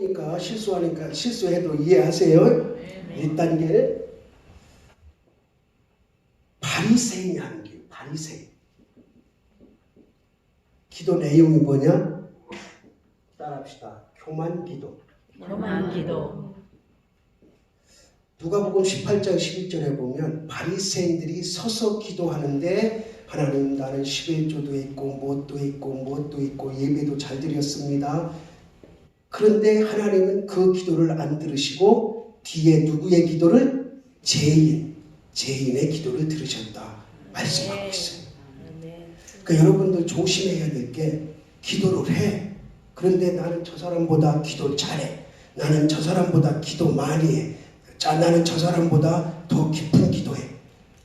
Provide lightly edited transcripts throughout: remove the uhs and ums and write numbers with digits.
사람이니까 실수하니까 실수해도 이해하세요. 1단계 바리새인이 하는 게 바리새인. 기도 내용이 뭐냐? 따라합시다. 교만 기도. 교만 기도. 누가복음 18장 11절에 보면 바리새인들이 서서 기도하는데 하나님 나는 11조도 있고 뭣도 있고 뭣도 있고 예배도 잘 드렸습니다. 그런데 하나님은 그 기도를 안 들으시고 뒤에 누구의 기도를? 죄인의 기도를 들으셨다 말씀하고 있어요. 그러니까 여러분들 조심해야 될 게 기도를 해. 그런데 나는 저 사람보다 기도를 잘해. 나는 저 사람보다 기도 많이 해. 자, 나는 저 사람보다 더 깊은 기도해.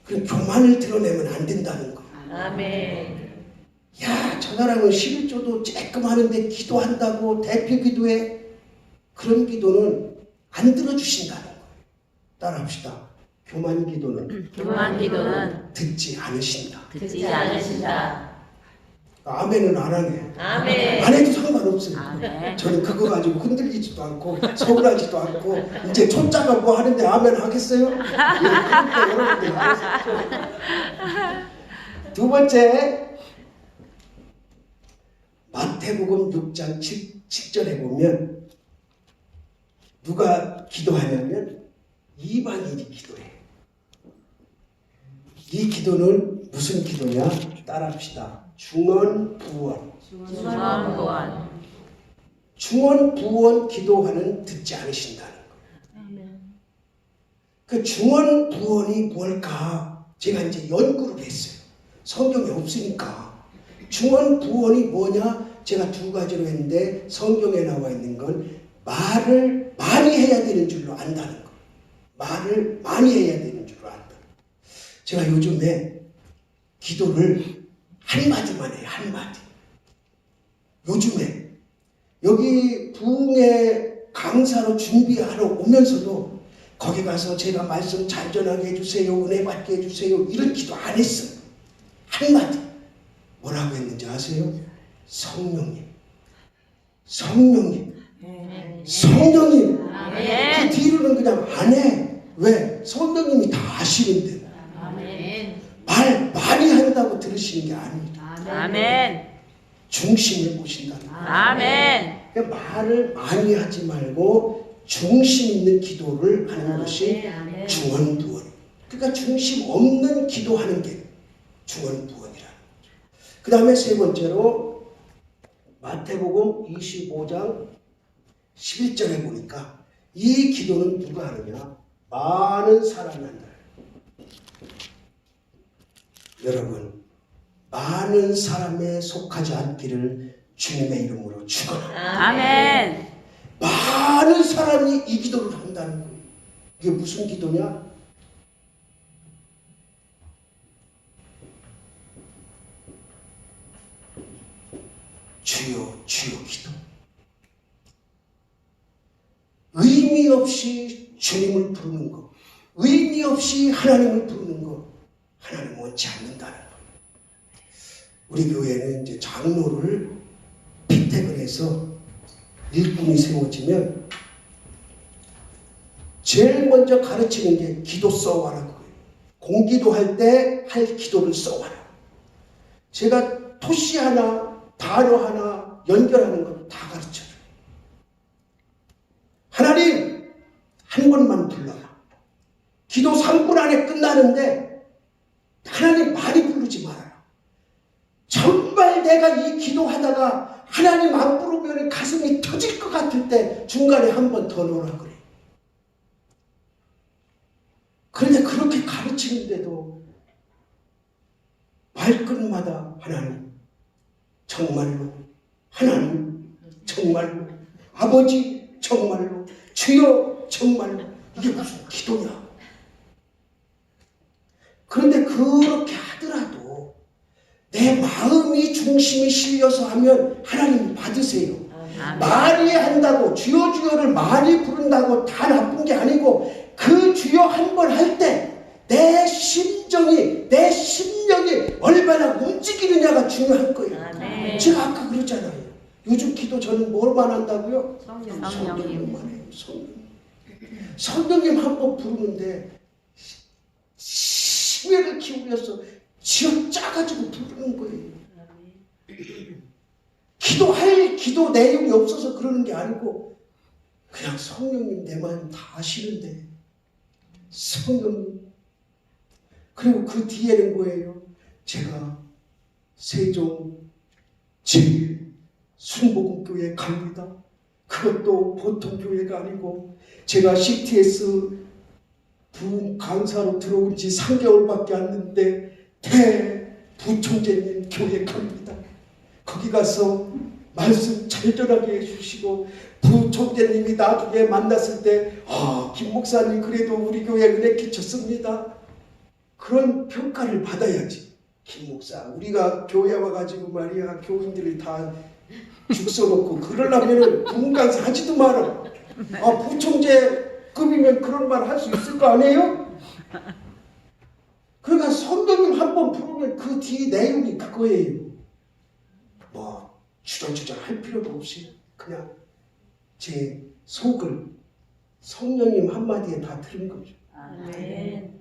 그럼 교만을 드러내면 안 된다는 거. 아멘. 야, 저 사람은 11조도 쬐끔 하는데 기도한다고 대표 기도해. 그런 기도는 안 들어주신다는 거예요. 따라합시다. 교만 기도는 듣지 않으신다. 듣지 않으신다. 아멘은 안 하네. 아멘. 안 해도 상관없어요. 아멘. 저는 그거 가지고 흔들리지도 않고 서운하지도 않고 이제 초짜가 뭐 하는데 아멘 하겠어요? 여러분들 두 번째 마태복음 6장 7절에 보면 누가 기도하냐면 이방인이 기도해. 이 기도는 무슨 기도냐? 따라합시다. 중언부언. 중언부언 기도하는 듣지 않으신다는 거예요. 그 중언부언이 뭘까? 제가 이제 연구를 했어요. 성경에 없으니까. 중언부언이 뭐냐? 제가 두 가지로 했는데 성경에 나와 있는 건 말을 많이 해야 되는 줄로 안다는 거. 말을 많이 해야 되는 줄로 안다. 제가 요즘에 기도를 한마디만 해요. 한마디. 요즘에 여기 부흥회 강사로 준비하러 오면서도 거기 가서 제가 말씀 잘 전하게 해주세요. 은혜 받게 해주세요. 이런 기도 안 했어요. 한마디. 뭐라고 했는지 아세요? 성령님. 성령님. 성령님. 그 뒤로는 그냥 안 해. 왜? 성령님이 다 아시는데. 말 많이 한다고 들으시는 게 아닙니다. 아멘. 중심을 보신다는 거예요. 아멘. 그러니까 말을 많이 하지 말고 중심 있는 기도를 하는 것이 중언부언. 그러니까 중심 없는 기도하는 게 중언부언이라는 거죠. 그 다음에 세 번째로 마태복음 25장 11절에 보니까 이 기도는 누가 하느냐? 많은 사람이 한다. 여러분, 많은 사람에 속하지 않기를 주님의 이름으로 축원합니다. 아멘. 많은 사람이 이 기도를 한다는 거예요. 이게 무슨 기도냐? 주여 주여 기도. 의미 없이 주님을 부르는 것, 의미 없이 하나님을 부르는 것, 하나님 원치 않는다는 것. 우리 교회는 이제 장로를 피택을 해서 일꾼이 세워지면 제일 먼저 가르치는 게 기도 써와라고 해요. 공기도 할 때 할 기도를 써와라. 제가 토시 하나, 단어 하나 연결하는 것 다 가르쳐줘요. 하나님, 한 번만 불러라. 기도 3분 안에 끝나는데 하나님 많이 부르지 말아라. 정말 내가 이 기도하다가 하나님 안 부르면 가슴이 터질 것 같을 때 중간에 한 번 더 넣으라 그래. 그런데 그렇게 가르치는데도 말끝마다 하나님, 정말로, 하나님, 정말로, 아버지, 정말로, 주여, 정말로. 이게 무슨 기도냐? 그런데 그렇게 하더라도 내 마음이 중심이 실려서 하면 하나님 받으세요. 많이 한다고 주여 주여를 많이 부른다고 다 나쁜 게 아니고 그 주여 한 번 할 때 내 심정이 내 심령이 얼마나 움직이느냐가 중요한 거예요. 제가 아까 그랬잖아요. 요즘 기도 저는 뭘만 한다고요? 성령님. 성령님만 해요. 성령님 한 번 부르는데 심혈을 기울여서 지어 짜가지고 부르는 거예요. 기도할 기도 내용이 없어서 그러는 게 아니고 그냥 성령님 내 마음 다 아시는데 성령님. 그리고 그 뒤에는 뭐예요? 제가 세종 제1순복음교회 갑니다. 그것도 보통 교회가 아니고 제가 CTS 부흥 강사로 들어온 지 3개월밖에 안 됐는데 대부총재님 교회 갑니다. 거기 가서 말씀 잘 전하게 해주시고 부총재님이 나중에 만났을 때 김 목사님 그래도 우리 교회 은혜 끼쳤습니다. 그런 평가를 받아야지. 김 목사 우리가 교회 와가지고 말이야 교인들을 다 죽 써놓고 그러려면 부흥 강사 하지도 마라. 부총재급이면 그런 말 할 수 있을 거 아니에요? 그러니까 성령님 한 번 부르면 그 뒤 내용이 그거예요. 뭐 주저주저 할 필요도 없이 그냥 제 속을 성령님 한마디에 다 들은 거죠. 아멘.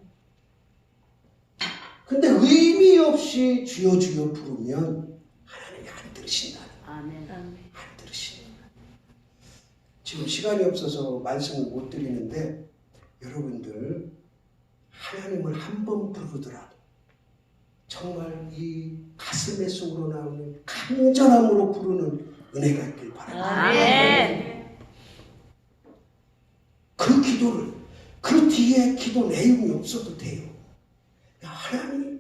근데 의미 없이 주여 주여 부르면 하나님이 안 들으신다. 아멘. 안 들으신다. 지금 시간이 없어서 말씀을 못 드리는데 여러분들 하나님을 한 번 부르더라도 정말 이 가슴의 속으로 나오는 간절함으로 부르는 은혜가 있길 바랍니다. 아멘. 그 기도를 그 뒤에 기도 내용이 없어도 돼요. 하나님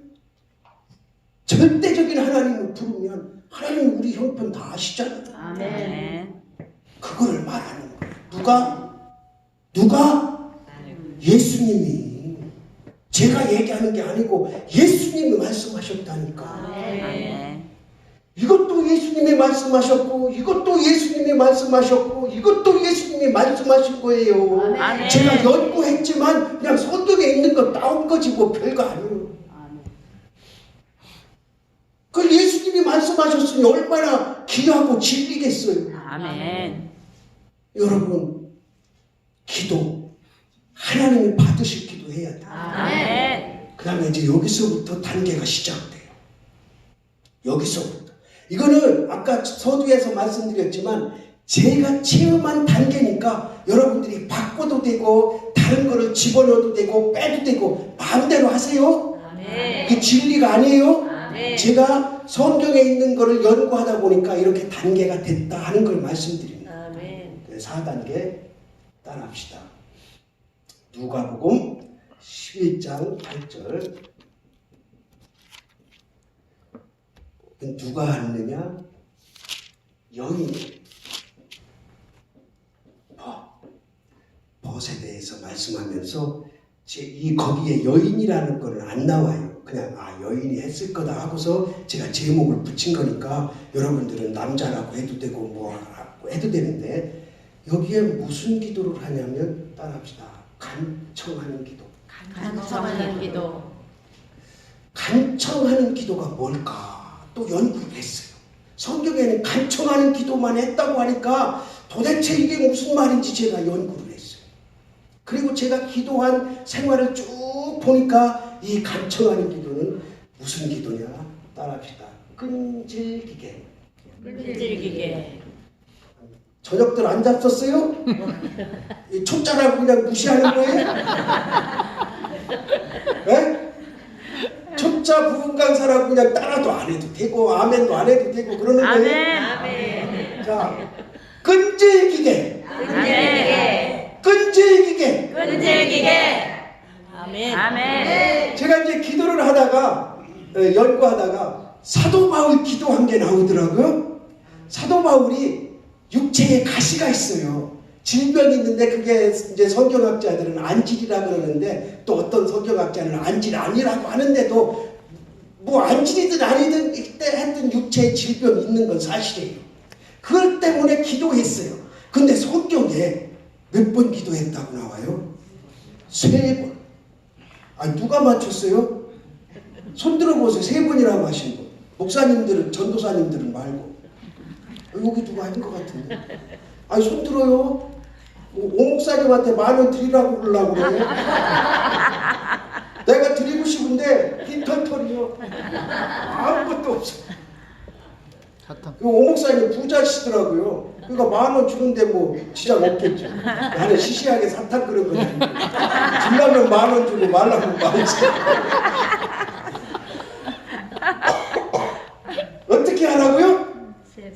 절대적인 하나님을 부르면 하나님 우리 형편 다 아시잖아요. 아멘. 그거를 말하는 거예요. 누가? 예수님이. 제가 얘기하는 게 아니고 예수님이 말씀하셨다니까. 아멘. 이것도 예수님이 말씀하셨고 이것도 예수님이 말씀하셨고 이것도 예수님이 말씀하신 거예요. 아멘. 제가 연구했지만 그냥 성경에 있는 거 따온 거지 뭐 별거 아니에요. 아멘. 그 예수님이 말씀하셨으니 얼마나 귀하고 진리겠어요. 아멘. 여러분 기도 하나님이 받으실 기도 해야 돼요. 아멘. 그 다음에 이제 여기서부터 단계가 시작돼요. 여기서부터. 이거는 아까 서두에서 말씀드렸지만 제가 체험한 단계니까 여러분들이 바꿔도 되고 다른 거를 집어넣어도 되고 빼도 되고 마음대로 하세요. 아멘. 그게 진리가 아니에요. 아멘. 제가 성경에 있는 거를 연구하다 보니까 이렇게 단계가 됐다 하는 걸 말씀드립니다. 아멘. 4단계 따라합시다. 누가복음 11장 8절. 누가 하느냐? 여인이 벗에 대해서 말씀하면서 이 거기에 여인이라는 거는 안 나와요. 그냥 여인이 했을 거다 하고서 제가 제목을 붙인 거니까 여러분들은 남자라고 해도 되고 뭐 해도 되는데 여기에 무슨 기도를 하냐면 따라합시다. 간청하는 기도. 간청하는 기도. 간청하는 기도가 뭘까? 또 연구를 했어요. 성경에는 간청하는 기도만 했다고 하니까 도대체 이게 무슨 말인지 제가 연구를 했어요. 그리고 제가 기도한 생활을 쭉 보니까 이 간청하는 기도는 무슨 기도냐? 따라합시다. 끈질기게. 끈질기게. 저녁들 안 잡섰어요? 이 초짜라고 그냥 무시하는 거예요? 네? 초짜 부흥 강사라고 그냥 따라도 안 해도 되고 아멘도 안 해도 되고 그러는 거예요. 아멘. 자, 끈질기게. 끈질기게. 끈질기게. 끈질기게. 아멘. 아멘. 제가 이제 기도를 하다가 연구하다가 사도 바울 기도한 게 나오더라고요. 사도 바울이 육체에 가시가 있어요. 질병이 있는데 그게 이제 성경학자들은 안질이라 그러는데 또 어떤 성경학자는 안질 아니라고 하는데도 뭐 안질이든 아니든 이때 했던 육체에 질병이 있는 건 사실이에요. 그것 때문에 기도했어요. 근데 성경에 몇 번 기도했다고 나와요? 3번. 누가 맞췄어요? 손 들어보세요. 3번이라고 하신 분. 목사님들은 전도사님들은 말고 여기 누가 아닌 것 같은데. 아니 손 들어요. 오 목사님한테 10,000원 드리라고 그러려고 그래. 내가 드리고 싶은데 빈털털이요. 아무것도 없어. 오 목사님 부자시더라고요. 그러니까 10,000원 주는데 뭐 지장 없겠죠. 나는 시시하게 사탕 그런 거지. 주려면 10,000원 주고 말라고 말했지. 어떻게 하라고요?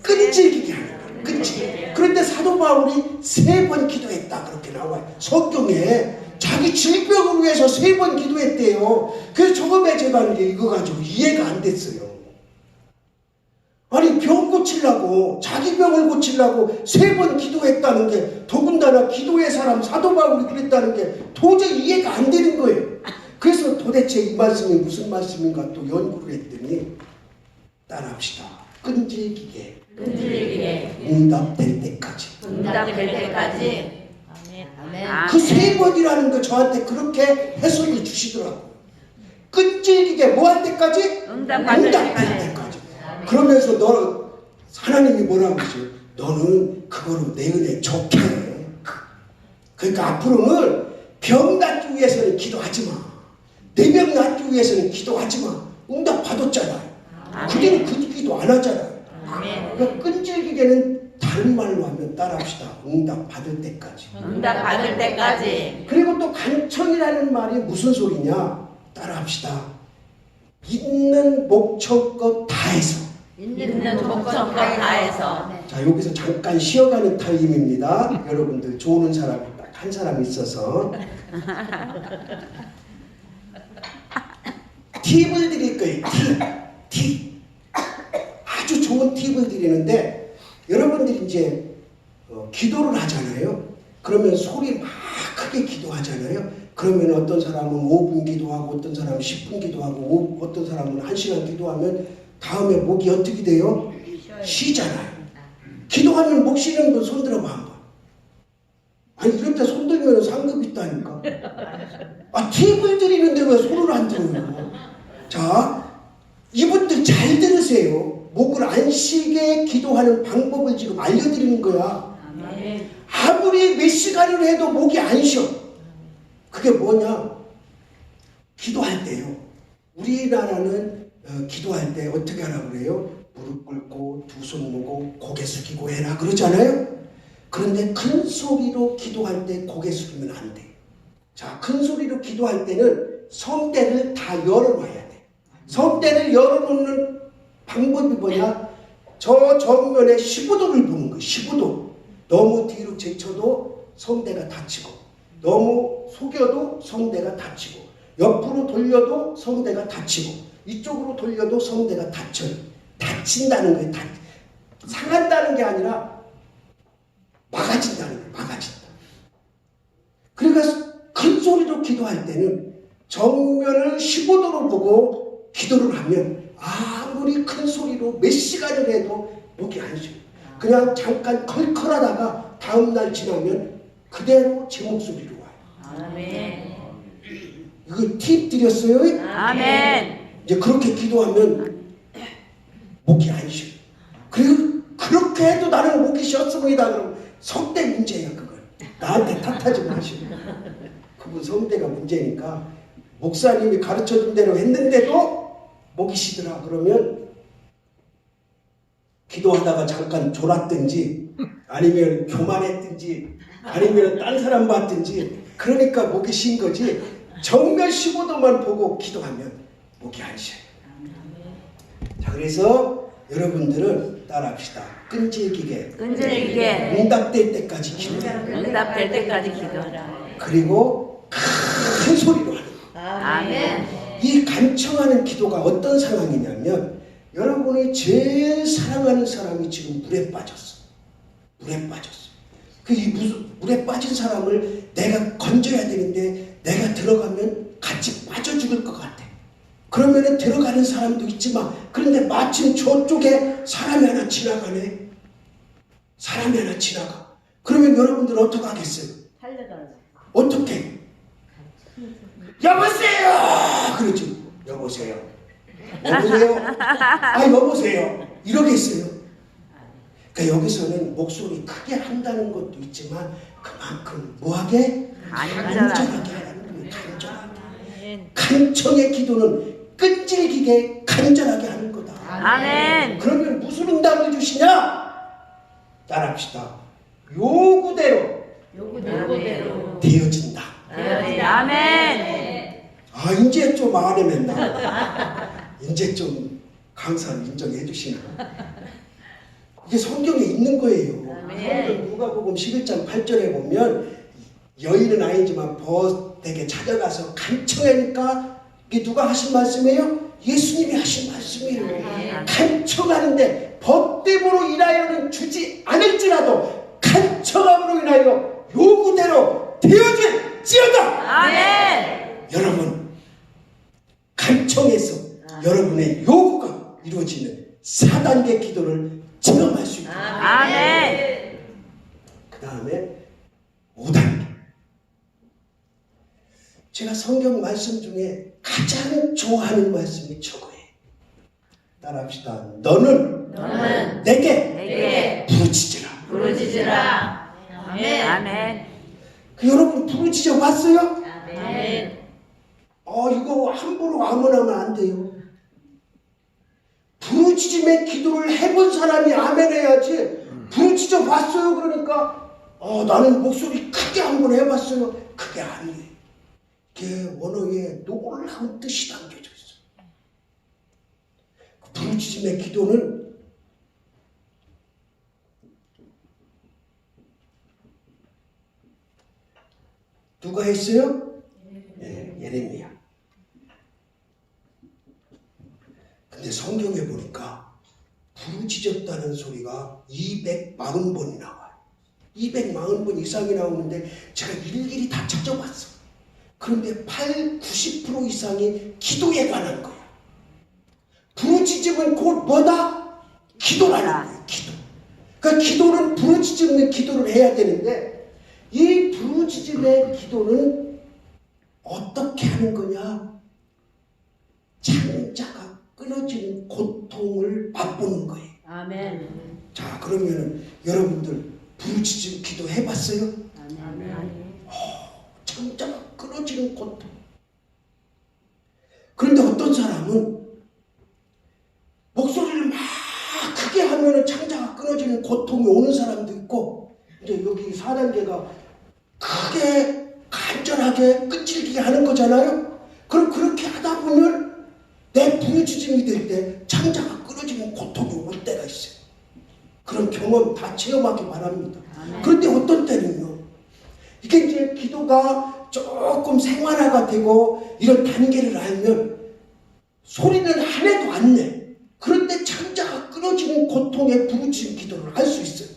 끈질기게 하는 거예요. 끈질기게. 그런데 사도 바울이 3번 기도했다 그렇게 나와요. 성경에 자기 질병을 위해서 3번 기도했대요. 그래서 처음에 제가 이거 가지고 이해가 안 됐어요. 아니 병 고치려고 자기 병을 고치려고 3번 기도했다는 게 더군다나 기도의 사람 사도 바울이 그랬다는 게 도저히 이해가 안 되는 거예요. 그래서 도대체 이 말씀이 무슨 말씀인가 또 연구를 했더니 따라합시다. 끈질기게 응답될 때까지. 응답될 때까지. 아멘. 그 3번이라는 거 저한테 그렇게 해석해 주시더라고요. 끈질기게 뭐 할 때까지? 응답받을 때까지. 그러면서 너 하나님이 뭐라고 그러죠? 너는 그거로 내 은혜 좋게 해. 그러니까 앞으로는 병 낫기 위해서는 기도하지 마. 내 병 낫기 위해서는 기도하지 마. 응답 받았잖아. 그대는 그 기도 안 하잖아. 그러니까 끈질기게는 다른 말로 하면 따라합시다. 응답 받을 때까지. 응답받을 때까지. 그리고 또 간청이라는 말이 무슨 소리냐? 따라합시다. 있는 목적껏 다해서. 있는 목적껏 다해서. 자 여기서 잠깐 쉬어가는 타임입니다. 여러분들 좋은 사람이 딱 한 사람 있어서 팁을 드릴 거예요. 팁. 아주 좋은 팁을 드리는데 여러분들이 이제 기도를 하잖아요. 그러면 소리 막 크게 기도하잖아요. 그러면 어떤 사람은 5분 기도하고 어떤 사람은 10분 기도하고 어떤 사람은 1시간 기도하면 다음에 목이 어떻게 돼요? 쉬잖아요. 기도하면 목 쉬는 분 손 들어봐 한번. 아니 이럴 때 손 들면 상급 있다니까. 아 팁을 드리는데 왜 손을 안 들어요? 자 이분들 잘 들으세요. 목을 안 쉬게 기도하는 방법을 지금 알려드리는 거야. 아무리 몇 시간을 해도 목이 안 쉬어. 그게 뭐냐? 기도할 때요. 우리나라는 기도할 때 어떻게 하라고 그래요? 무릎 꿇고 두 손 모고 고개 숙이고 해라 그러잖아요. 그런데 큰 소리로 기도할 때 고개 숙이면 안 돼. 자, 큰 소리로 기도할 때는 성대를 다 열어놔야 돼. 성대를 열어놓는 방법이 뭐냐? 저 정면에 15도를 보는 거예요. 15도. 너무 뒤로 제쳐도 성대가 다치고 너무 속여도 성대가 다치고 옆으로 돌려도 성대가 다치고 이쪽으로 돌려도 성대가 다쳐요. 다친다는 거예요. 상한다는 게 아니라 막아진다는 거예요. 막아진다. 그러니까 큰 소리로 기도할 때는 정면을 15도로 보고 기도를 하면 아무리 큰 소리로 몇 시간을 해도 목이 안 쉬어요. 그냥 잠깐 컬컬하다가 다음날 지나면 그대로 제 목소리로 와요. 아멘. 이거 팁 드렸어요? 아멘. 이제 그렇게 기도하면 목이 안 쉬어요. 그리고 그렇게 해도 나는 목이 쉬었습니다. 그럼 성대 문제야 그건. 나한테 탓하지 마시고. 그분 성대가 문제니까 목사님이 가르쳐준 대로 했는데도 목이 쉬더라. 그러면 기도하다가 잠깐 졸았든지 아니면 교만했든지 아니면 딴 사람 봤든지 그러니까 목이 쉰 거지. 정면 15도만 보고 기도하면 목이 안 쉬어요. 자, 그래서 여러분들은 따라합시다. 끈질기게 응답될 때까지 기도해라. 응답될 때까지 기도하라. 그리고 큰 소리로 하는 거. 아멘. 이 간청하는 기도가 어떤 상황이냐면 여러분이 제일 사랑하는 사람이 지금 물에 빠졌어. 물에 빠졌어. 물에 빠진 사람을 내가 건져야 되는데 내가 들어가면 같이 빠져 죽을 것 같아. 그러면은 들어가는 사람도 있지만 그런데 마침 저쪽에 사람이 하나 지나가네. 사람이 하나 지나가. 그러면 여러분들 어떻게 하겠어요? 어떻게? 여보세요! 그러죠. 여보세요. 여보세요? 아 여보세요. 이러겠어요. 그러니까 여기서는 목소리 크게 한다는 것도 있지만 그만큼 뭐하게? 간절하게 하는 거예요. 간절하게. 간청의 기도는 끈질기게 간절하게 하는 거다. 아멘. 그러면 무슨 응답을 주시냐? 따라합시다. 요구대로 되어진다. 아멘. 아, 이제 좀 안 해맨다. 이제 좀 강사를 인정해 주시나. 이게 성경에 있는 거예요. 아멘. 누가복음 11장 8절에 보면 여인은 아니지만 벗에게 찾아가서 간청하니까 이게 누가 하신 말씀이에요? 예수님이 하신 말씀이에요. 간청하는데 법대로 인하여는 주지 않을지라도 간청함으로 인하여 요구대로 되어질지어다. 아멘. 여러분, 간청에서 여러분의 요구가 이루어지는 4단계 기도를 체험할 수 있다. 아멘. 그 다음에 5단계. 제가 성경 말씀 중에 가장 좋아하는 말씀이 저거예요. 따라합시다. 너는 내게 부르짖으라. 아멘. 여러분 부르짖어 봤어요? 아멘. 이거 함부로 아무나 하면 안 돼요. 부르짖음의 기도를 해본 사람이 아멘 해야지. 부르짖어 봤어요. 그러니까 나는 목소리 크게 한번 해봤어요. 그게 아니에요. 이게 원어에 놀라운 뜻이 담겨져 있어요. 부르짖음의 기도는 누가 했어요? 예레미야. 근데 성경에 보니까 부르짖었다는 소리가 240번이 나와요. 240번 이상이 나오는데 제가 일일이 다 찾아봤어요. 그런데 90% 이상이 기도에 관한 거예요. 부르짖음은 곧 뭐다? 기도라는 거예요. 기도. 그러니까 기도는 부르짖음의 기도를 해야 되는데 이 부르짖음의 기도는 어떻게 하는 거냐? 창자가 끊어지는 고통을 맛보는 거예요. 아멘. 자, 그러면 여러분들 부르짖음 기도 해봤어요? 아멘. 창자가 끊어지는 고통. 그런데 어떤 사람은 목소리를 막 크게 하면 창자가 끊어지는 고통이 오는 사람도 있고, 이제 여기 4단계가 크게 간절하게 끈질기게 하는 거잖아요. 그럼 그렇게 하다 보면 내 부르짖음이 될 때 창자가 끊어지는 고통이 올 때가 있어요. 그런 경험 다 체험하기 바랍니다. 그런데 어떤 때는요, 이게 이제 기도가 조금 생활화가 되고 이런 단계를 알면 소리는 하나도 안 내. 그런데 창자가 끊어지는 고통의 부르짖음 기도를 할 수 있어요.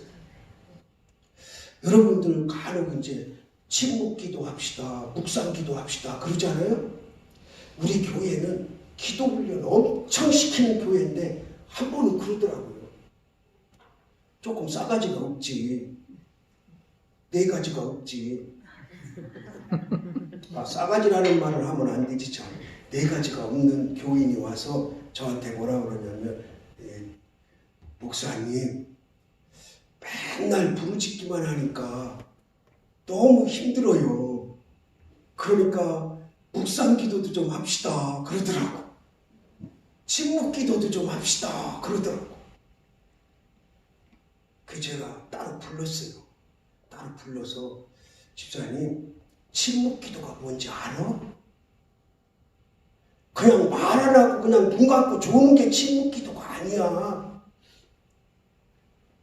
여러분들 간혹 이제 침묵 기도합시다, 묵상 기도합시다 그러잖아요. 우리 교회는 기도 훈련 엄청 시키는 교회인데 한 번은 그러더라고요. 조금 싸가지가 없지. 4가지가 없지. 싸가지라는 말을 하면 안 되지 참. 4가지가 없는 교인이 와서 저한테 뭐라 그러냐면, 목사님 맨날 부르짖기만 하니까 너무 힘들어요. 그러니까 묵상 기도도 좀 합시다 그러더라고. 침묵 기도도 좀 합시다 그러더라고. 그 제가 따로 불렀어요. 따로 불러서 집사님 침묵 기도가 뭔지 알아? 그냥 말 안 하고 그냥 눈 감고 조는 게 침묵 기도가 아니야.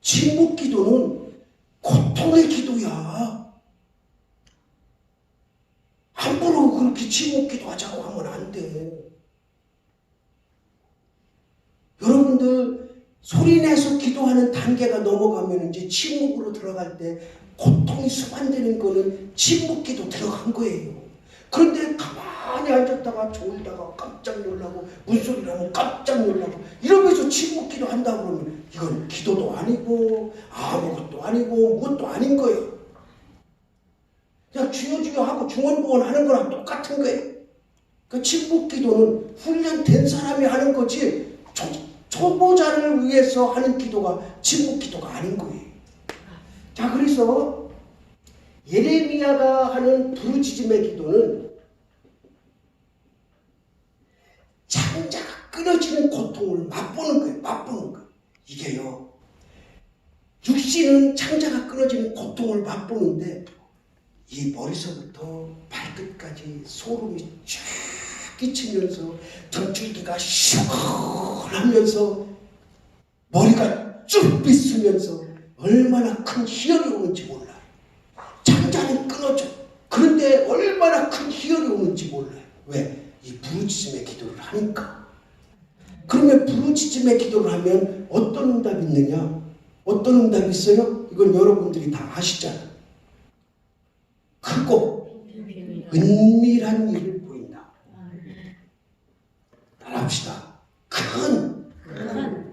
침묵 기도는 고통의 기도야. 함부로 그렇게 침묵 기도하자고 하면 안 돼. 여러분들 소리내서 기도하는 단계가 넘어가면 이제 침묵으로 들어갈 때 고통이 수반되는 거는 침묵 기도 들어간 거예요. 그런데 가만히 앉았다가 졸다가 깜짝 놀라고 문소리 나면 깜짝 놀라고 이러면서 침묵 기도 한다 그러면 이건 기도도 아니고 아무것도 아니고 무것도 아닌 거예요. 그냥 주여 주여 하고 중언부언 하는 거랑 똑같은 거예요. 그 침묵 기도는 훈련된 사람이 하는 거지 초보자를 위해서 하는 기도가 침묵 기도가 아닌 거예요. 자, 그래서 예레미야가 하는 부르짖음의 기도는 창자가 끊어지는 고통을 맛보는 거예요. 맛보는 거예요. 이게요, 육신은 창자가 끊어지는 고통을 맛보는데 이 머리서부터 발끝까지 소름이 쫙 끼치면서 등줄기가 시원하면서 머리가 쭉 빗으면서 얼마나 큰 희열이 오는지 몰라요. 창자는 끊어져. 그런데 얼마나 큰 희열이 오는지 몰라요. 왜? 이 부르짖음의 기도를 하니까. 그러면 부르짖음의 기도를 하면 어떤 응답이 있느냐? 어떤 응답이 있어요? 이건 여러분들이 다 아시잖아요. 크고 은밀한 일을 보인다. 따라합시다. 큰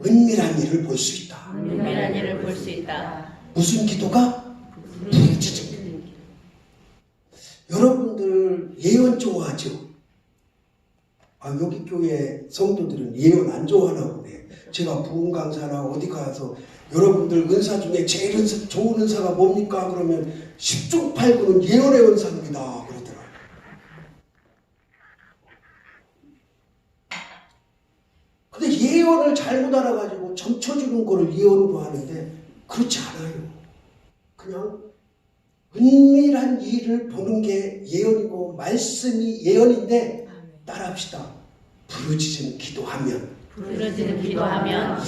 은밀한 일을 볼 수 있다. 은밀한 일을 볼 수 있다. 무슨 기도가? 부르짖음. 여러분들 예언 좋아하죠? 여기 교회 성도들은 예언 안 좋아하나 보네. 제가 부흥 강사나 어디 가서 여러분들 은사 중에 제일 좋은 은사가 뭡니까? 그러면 10중 8구는 예언의 은사입니다. 그러더라고요. 근데 예언을 잘못 알아가지고 점쳐주는 거를 예언으로 하는데 그렇지 않아요. 그냥 은밀한 일을 보는 게 예언이고 말씀이 예언인데 따라합시다. 부르짖음 기도하면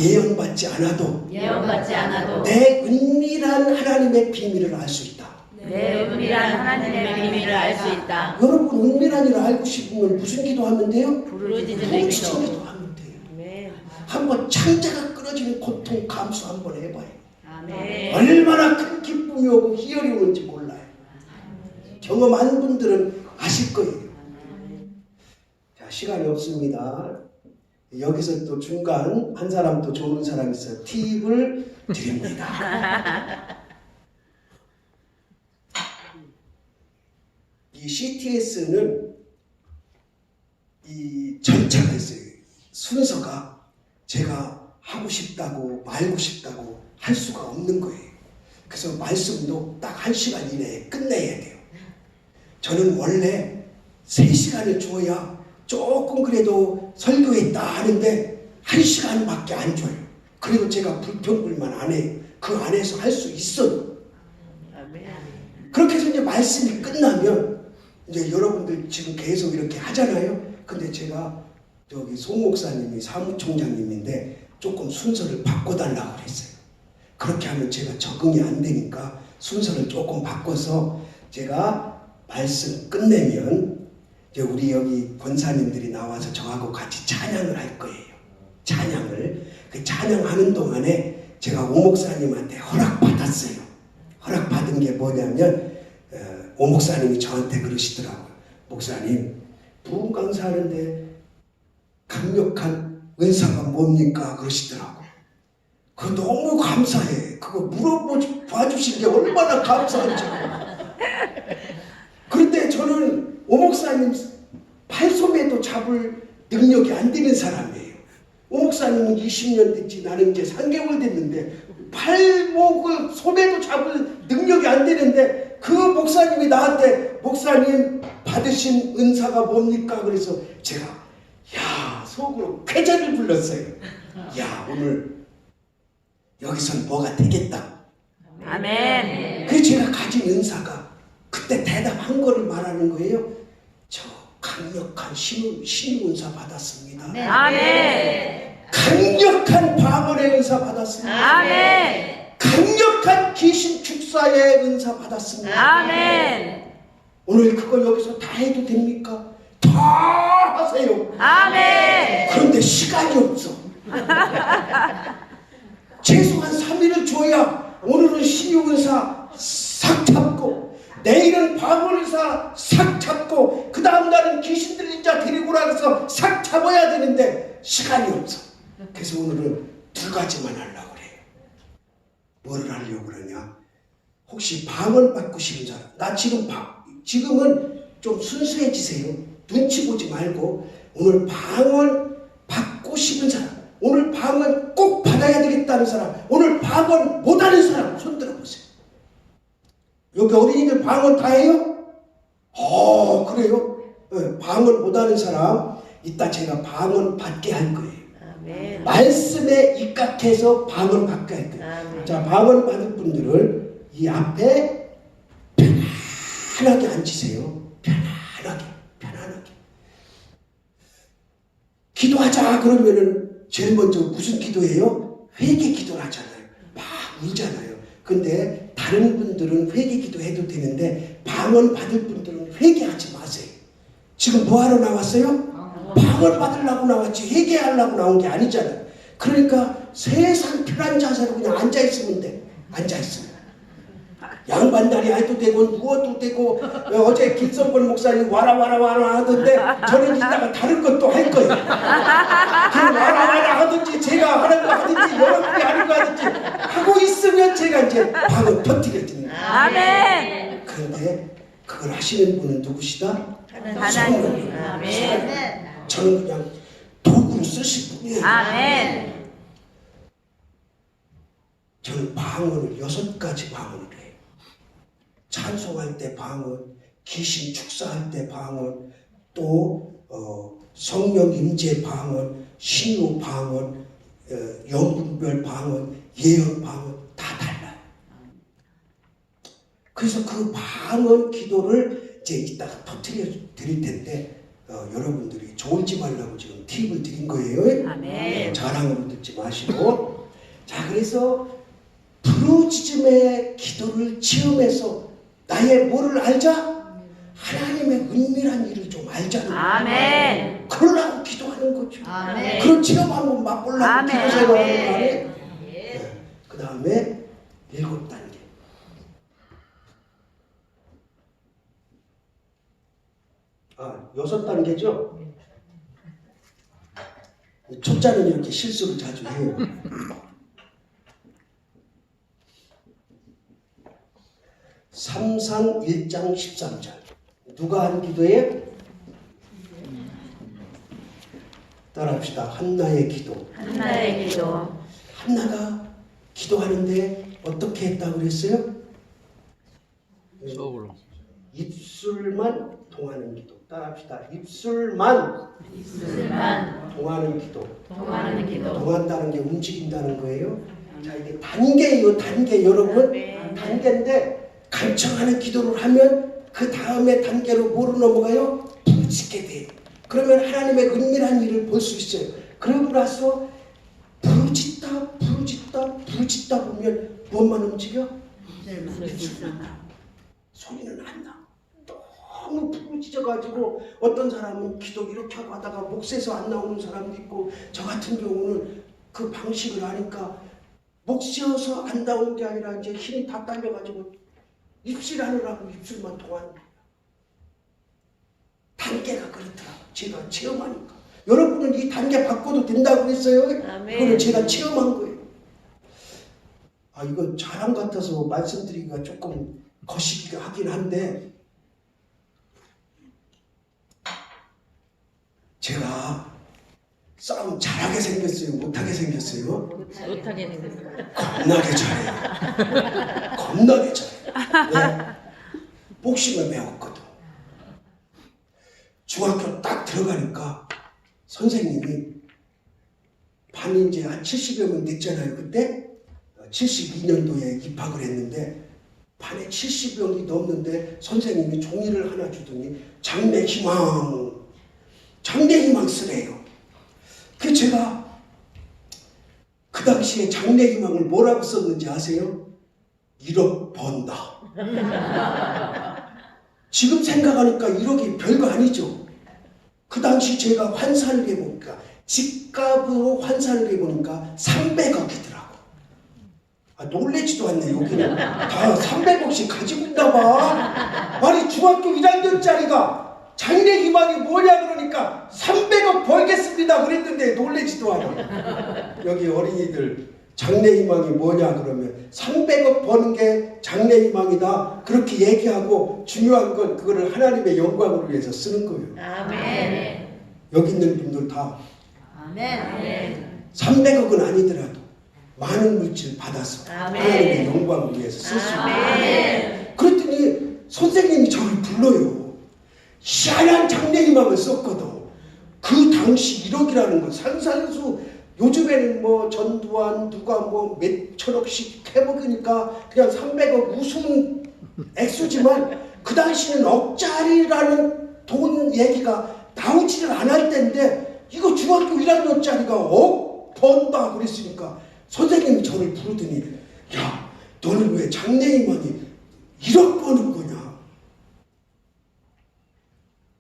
예언받지 않아도 내 은밀한 하나님의 비밀을 알 수 있다. 여러분 은밀한 일을 알고 싶으면 무슨 기도하면 돼요? 부르짖음 기도하면 돼요. 한번 창자가 끊어지는 고통 감수 한번 해봐요. 얼마나 큰 기쁨이 오고 희열이 오는지 몰라요. 경험한 분들은 아실 거예요. 자, 시간이 없습니다. 여기서 또 중간 한 사람 또 좋은 사람 있어요. 팁을 드립니다. 이 CTS는 이 절차가 있어요. 순서가 제가 하고 싶다고 말고 싶다고 할 수가 없는 거예요. 그래서 말씀도 딱 1시간 이내에 끝내야 돼요. 저는 원래 3시간을 줘야 조금 그래도 설교했다 하는데 1시간밖에 안 줘요. 그래도 제가 불평불만 안 해요. 그 안에서 할 수 있어요. 그렇게 해서 이제 말씀이 끝나면 이제 여러분들 지금 계속 이렇게 하잖아요. 근데 제가 저기 송 목사님이 사무총장님인데 조금 순서를 바꿔달라고 그랬어요. 그렇게 하면 제가 적응이 안 되니까 순서를 조금 바꿔서 제가 말씀 끝내면 이제 우리 여기 권사님들이 나와서 저하고 같이 찬양을 할 거예요. 찬양을. 그 찬양하는 동안에 제가 오 목사님한테 허락받았어요. 허락받은 게 뭐냐면 오 목사님이 저한테 그러시더라고요. 목사님, 부흥 강사하는데 강력한 은사가 뭡니까? 그러시더라고요. 그거 너무 감사해. 그거 물어봐 주신 게 얼마나 감사한지. 그런데 저는 오 목사님 팔소매도 잡을 능력이 안 되는 사람이에요. 오 목사님은 20년 됐지, 나는 이제 3개월 됐는데 팔목을 소매도 잡을 능력이 안 되는데 그 목사님이 나한테 목사님 받으신 은사가 뭡니까? 그래서 제가 속으로 쾌재를 불렀어요. 오늘 여기선 뭐가 되겠다. 아멘. 그래서 제가 가진 은사가 그때 대답한 거를 말하는 거예요. 저 강력한 신유 은사 받았습니다. 아멘. 강력한 방언의 은사 받았습니다. 아멘. 강력한 귀신 축사의 은사 받았습니다. 아멘. 오늘 그거 여기서 다 해도 됩니까? 다 하세요. 아멘. 그런데 시간이 없어. 최소한 3일을 줘야 오늘은 신유은사 싹 잡고 내일은 방언의사 싹 잡고 그 다음 날은 귀신 들린 자 데리고 나가서 싹 잡아야 되는데 시간이 없어. 그래서 오늘은 2가지만 하려고 그래요. 뭐를 하려고 그러냐? 혹시 방언 받고 싶은 사람, 나 지금은 좀 순수해지세요. 눈치 보지 말고 오늘 방언 받고 싶은 사람, 오늘 방언 꼭 받아야 되겠다는 사람, 오늘 방언 못하는 사람 손 들어보세요. 여기 어린이들 방언 다 해요? 그래요? 네, 방언 못하는 사람 이따 제가 방언 받게 할 거예요. 아멘. 말씀에 입각해서 방언 받게 할 거예요. 아멘. 자, 방언 받을 분들은 이 앞에 편안하게 앉으세요. 편안하게. 기도하자 그러면은 제일 먼저 무슨 기도예요? 회개 기도를 하잖아요. 막 울잖아요. 근데 다른 분들은 회개 기도해도 되는데 방언 받을 분들은 회개하지 마세요. 지금 뭐하러 나왔어요? 방언 받으려고 나왔지 회개하려고 나온 게 아니잖아요. 그러니까 세상 편한 자세로 그냥 앉아있으면 돼. 앉아있으면. 양반다리 해도 되고 누워도 되고 어제 김성권 목사님 와라 하던데 저는 이따가 다른 것도 할 거예요. 그럼 와라 하든지 제가 하는 거 하든지 여러분이 하는 거 하든지 하고 있으면 제가 이제 방언 터뜨려지는 거예요. 아멘. 그런데 그걸 하시는 분은 누구시다? 하나님. 아멘. 저는 그냥 도구로 쓰실 분이에요. 아멘. 저는 방언을 6가지 방언을 해요. 찬송할 때 방언, 귀신 축사할 때 방언, 또 성령 임재 방언, 신유 방언, 영분별 방언, 예언 방언 다 달라요. 그래서 그 방언 기도를 이제 이따가 터뜨려 드릴 텐데 여러분들이 졸지 말라고 지금 팁을 드린 거예요. 아멘. 자랑으로 듣지 마시고. 자, 그래서 부르짖음의 기도를 체험해서 나의 뭐를 알자? 하나님의 은밀한 일을 좀 알자는 거예요. 아멘. 그러려고 기도하는 거죠. 아멘. 그런 체험 한번 맛보려고 아멘. 기도 생활하는 아멘. 거 아니에요? 네. 그 다음에 7단계. 아, 6단계죠? 초짜는 이렇게 실수를 자주 해요. 삼상 1장 13절. 누가 한 기도예요? 따라합시다. 한나의 기도. 한나의 기도. 한나가 기도하는데 어떻게 했다고 그랬어요? 입술만 통하는 기도. 따라합시다. 입술만 통하는 기도. 통하는 기도. 통한다는 게 움직인다는 거예요. 자, 이게 단계예요. 단계. 여러분. 단계인데 간청하는 기도를 하면 그 다음에 단계로 뭐로 넘어가요? 부르짖게 돼요. 그러면 하나님의 은밀한 일을 볼 수 있어요. 그러고 나서 부르짖다 보면 무엇만 움직여? 소리는 안 나. 너무 부르짖어가지고 어떤 사람은 기도 이렇게 하고 하다가 목 새서 안 나오는 사람도 있고, 저 같은 경우는 그 방식을 하니까 목 쉬어서 안 나오는 게 아니라 이제 힘이 다 딸려가지고 입술하느라고 입술만 통하는 거예요. 단계가 그렇더라고요. 제가 체험하니까. 여러분은 이 단계 바꿔도 된다고 했어요. 그거는 제가 체험한 거예요. 아, 이거 자랑 같아서 말씀드리기가 조금 거시기가 하긴 한데, 제가 싸움 잘하게 생겼어요? 못하게 생겼어요? 못하게 생겼어요. 겁나게 잘해요. 겁나게 잘해요. 왜? 복싱을 배웠거든. 중학교 딱 들어가니까 선생님이 반이 이제 한 70여 명 됐잖아요. 그때 72년도에 입학을 했는데 반에 70명이 넘는데 선생님이 종이를 하나 주더니 장래희망 쓰래요. 그 제가 그 당시에 장래희망을 뭐라고 썼는지 아세요? 1억 번다. 지금 생각하니까 1억이 별거 아니죠. 그 당시 제가 환산을 해보니까, 집값으로 환산을 해보니까 300억이더라고. 아, 놀래지도 않네. 여기는 다 300억씩 가지고 있나 봐. 아니, 중학교 1학년짜리가 장래희망이 뭐냐 그러니까 300억 벌겠습니다 그랬는데 놀래지도 않아. 여기 어린이들 장래희망이 뭐냐 그러면 300억 버는 게 장래희망이다 그렇게 얘기하고, 중요한 건 그거를 하나님의 영광을 위해서 쓰는 거예요. 아멘. 여기 있는 분들 다 아멘. 300억은 아니더라도 많은 물질 받아서 아멘. 하나님의 영광을 위해서 쓸 수 있다. 아멘. 그랬더니 선생님이 저를 불러요. 희한한 장래희망을 썼거든. 그 당시 1억이라는 건 산산수, 요즘에는 뭐 전두환 누가 뭐 몇천억씩 해먹으니까 그냥 300억 우스운 액수지만 그 당시는 억짜리라는 돈 얘기가 나오지를 않을 때인데 이거 중학교 1학년짜리가 억 번다 그랬으니까 선생님이 저를 부르더니 야 너는 왜 장래희망이 1억 버는 거냐.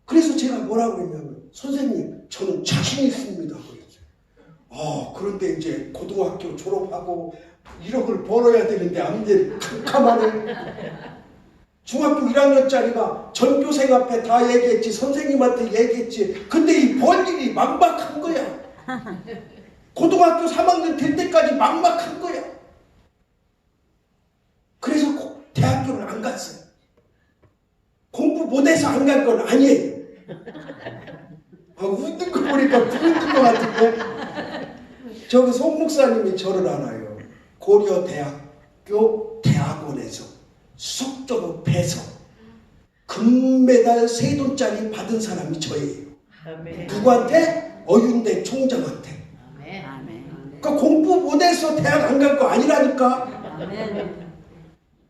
그래서 제가 뭐라고 했냐면 선생님 저는 자신 있습니다 그랬어요. 그런데 이제 고등학교 졸업하고 1억을 벌어야 되는데 암제 캄캄하네. 중학교 1학년짜리가 전교생 앞에 다 얘기했지 선생님한테 얘기했지. 근데 이 벌 일이 막막한 거야. 고등학교 3학년 될 때까지 막막한 거야. 그래서 대학교를 안 갔어요. 공부 못해서 안 간 건 아니에요. 웃는 거 보니까 부르는 것 같은데 저기 송 목사님이 저를 알아요. 고려대학교 대학원에서 수석적으로 배서 금메달 3돈짜리 받은 사람이 저예요. 아멘. 누구한테? 어윤대 총장한테. 아멘. 그러니까 공부 못해서 대학 안 갈 거 아니라니까. 아멘.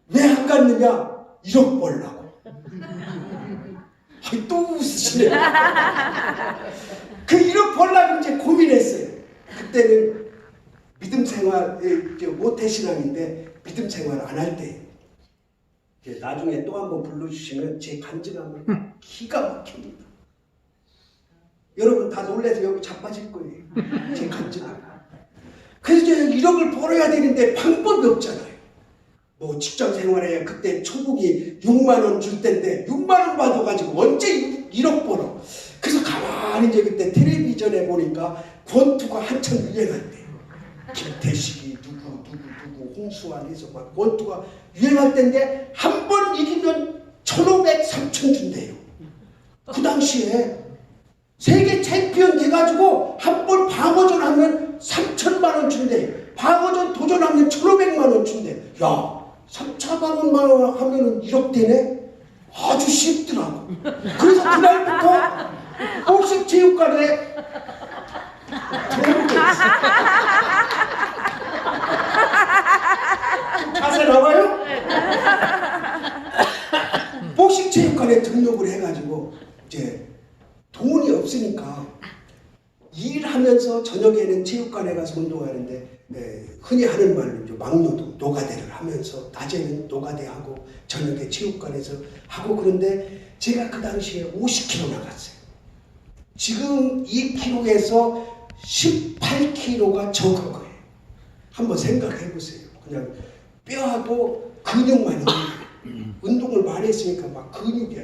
왜 안 갔느냐? 1억 벌라고. 또 웃으시네. 그 1억 벌라고 이제 고민했어요. 그때는 믿음 생활, 모태신앙인데 믿음 생활 안 할 때. 나중에 또 한번 불러주시면 제 간증하면 기가 막힙니다. 여러분 다 놀라서 여기 자빠질 거예요. 제 간증하면. 그래서 이제 1억을 벌어야 되는데 방법이 없잖아요. 뭐 직장 생활에 그때 초봉이 6만 원 줄 때인데 6만 원 받아가지고 언제 1억 벌어. 그래서 가만히 이제 그때 텔레비전에 보니까 권투가 한참 유행할 때 김태식이 누구 홍수환 해서 막 권투가 유행할 때인데 한 번 이기면 1,500, 3,000 준대요. 그 당시에 세계 챔피언 돼가지고 한 번 방어전 하면 3,000만 원 준대요. 방어전 도전하면 1,500만 원 준대요. 야 3차 방어만 하면 1억 되네? 아주 쉽더라고. 그래서 그날부터 복식체육관에 등록했어. 자세 나와요? 복식체육관에 등록을 해가지고 이제 돈이 없으니까 일하면서 저녁에는 체육관에 가서 운동하는데 흔히 하는 말로 막노동, 노가대를 하면서 낮에는 노가대하고 저녁에 체육관에서 하고. 그런데 제가 그 당시에 50kg 나갔어요. 지금 2kg에서 18kg가 적은 거예요. 한번 생각해 보세요. 그냥 뼈하고 근육만 있는 운동을 많이 했으니까 막 근육이